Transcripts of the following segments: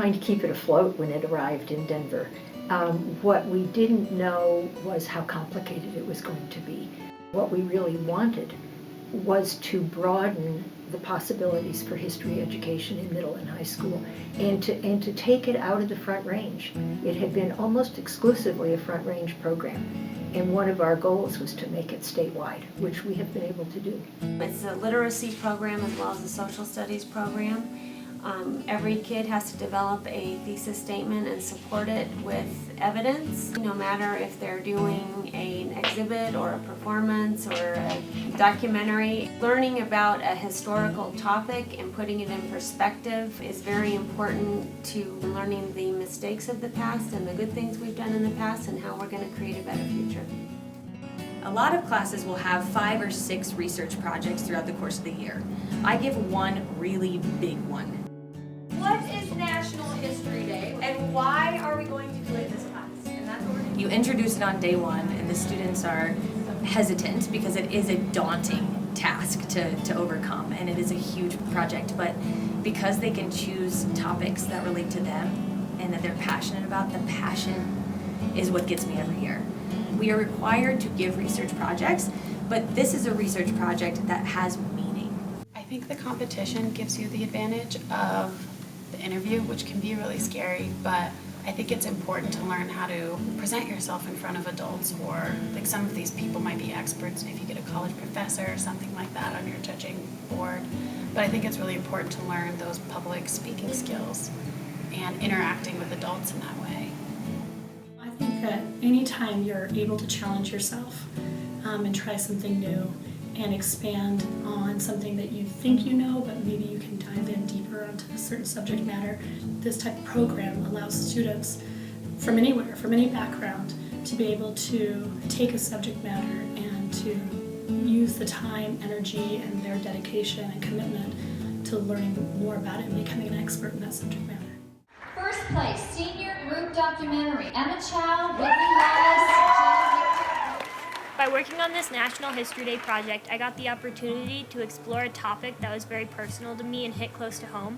trying to keep it afloat when it arrived in Denver. What we didn't know was how complicated it was going to be. What we really wanted was to broaden the possibilities for history education in middle and high school, and to take it out of the Front Range. It had been almost exclusively a Front Range program, and one of our goals was to make it statewide, which we have been able to do. It's a literacy program as well as a social studies program. Every kid has to develop a thesis statement and support it with evidence, no matter if they're doing an exhibit or a performance or a documentary. Learning about a historical topic and putting it in perspective is very important to learning the mistakes of the past and the good things we've done in the past and how we're going to create a better future. A lot of classes will have 5 or 6 research projects throughout the course of the year. I give one really big one. What is National History Day and why are we going to do it this class? And that's what we're going to do. You introduce it on day 1 and the students are hesitant because it is a daunting task to overcome and it is a huge project, but because they can choose topics that relate to them and that they're passionate about, the passion is what gets me every year. We are required to give research projects, but this is a research project that has meaning. I think the competition gives you the advantage of the interview, which can be really scary, but I think it's important to learn how to present yourself in front of adults, or like some of these people might be experts if you get a college professor or something like that on your judging board. But I think it's really important to learn those public speaking skills and interacting with adults in that way. I think that anytime you're able to challenge yourself and try something new and expand on something that you think you know, but maybe you can dive in deeper onto a certain subject matter, this type of program allows students from anywhere, from any background, to be able to take a subject matter and to use the time, energy, and their dedication and commitment to learning more about it and becoming an expert in that subject matter. First place, senior group documentary. Emma Chow, Whitney Wallace, By working on this National History Day project, I got the opportunity to explore a topic that was very personal to me and hit close to home.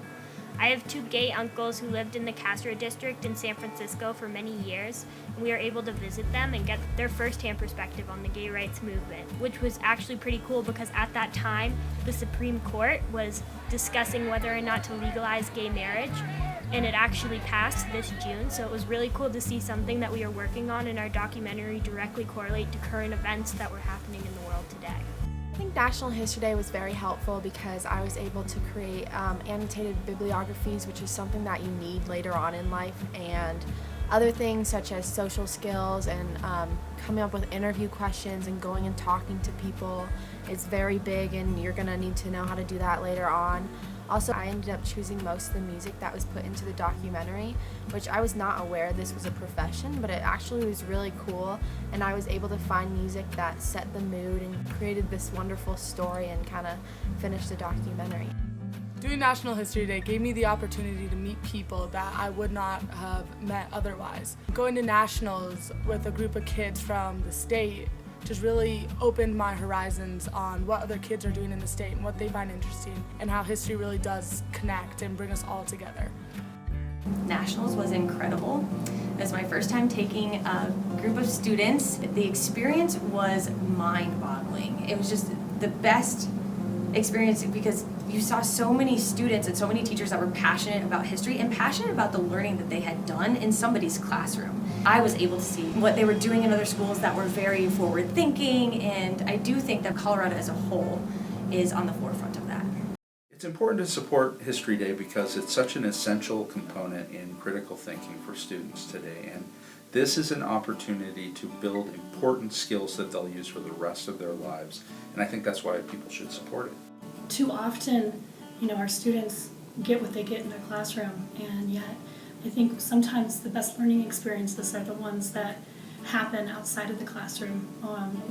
I have 2 gay uncles who lived in the Castro district in San Francisco for many years, and we were able to visit them and get their first-hand perspective on the gay rights movement, which was actually pretty cool because at that time, the Supreme Court was discussing whether or not to legalize gay marriage, and it actually passed this June, so it was really cool to see something that we are working on in our documentary directly correlate to current events that were happening in the world today. I think National History Day was very helpful because I was able to create annotated bibliographies, which is something that you need later on in life, and other things such as social skills and coming up with interview questions and going and talking to people is very big, and you're going to need to know how to do that later on. Also, I ended up choosing most of the music that was put into the documentary, which I was not aware this was a profession, but it actually was really cool, and I was able to find music that set the mood and created this wonderful story and kind of finished the documentary. Doing National History Day gave me the opportunity to meet people that I would not have met otherwise. Going to nationals with a group of kids from the state just really opened my horizons on what other kids are doing in the state and what they find interesting and how history really does connect and bring us all together. Nationals was incredible. It was my first time taking a group of students. The experience was mind-boggling. It was just the best experience because you saw so many students and so many teachers that were passionate about history and passionate about the learning that they had done in somebody's classroom. I was able to see what they were doing in other schools that were very forward-thinking, and I do think that Colorado as a whole is on the forefront of that. It's important to support History Day because it's such an essential component in critical thinking for students today, and this is an opportunity to build important skills that they'll use for the rest of their lives, and I think that's why people should support it. Too often, our students get what they get in their classroom, and yet I think sometimes the best learning experiences are the ones that happen outside of the classroom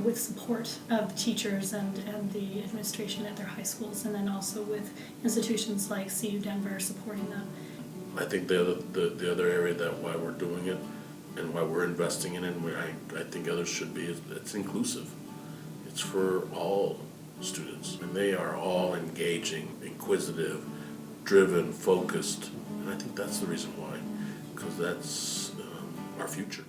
with support of teachers and the administration at their high schools, and then also with institutions like CU Denver supporting them. I think the other area that why we're doing it and why we're investing in it, and I think others should be, is it's inclusive. It's for all students, and they are all engaging, inquisitive, driven, focused, And I think that's the reason why, because that's our future.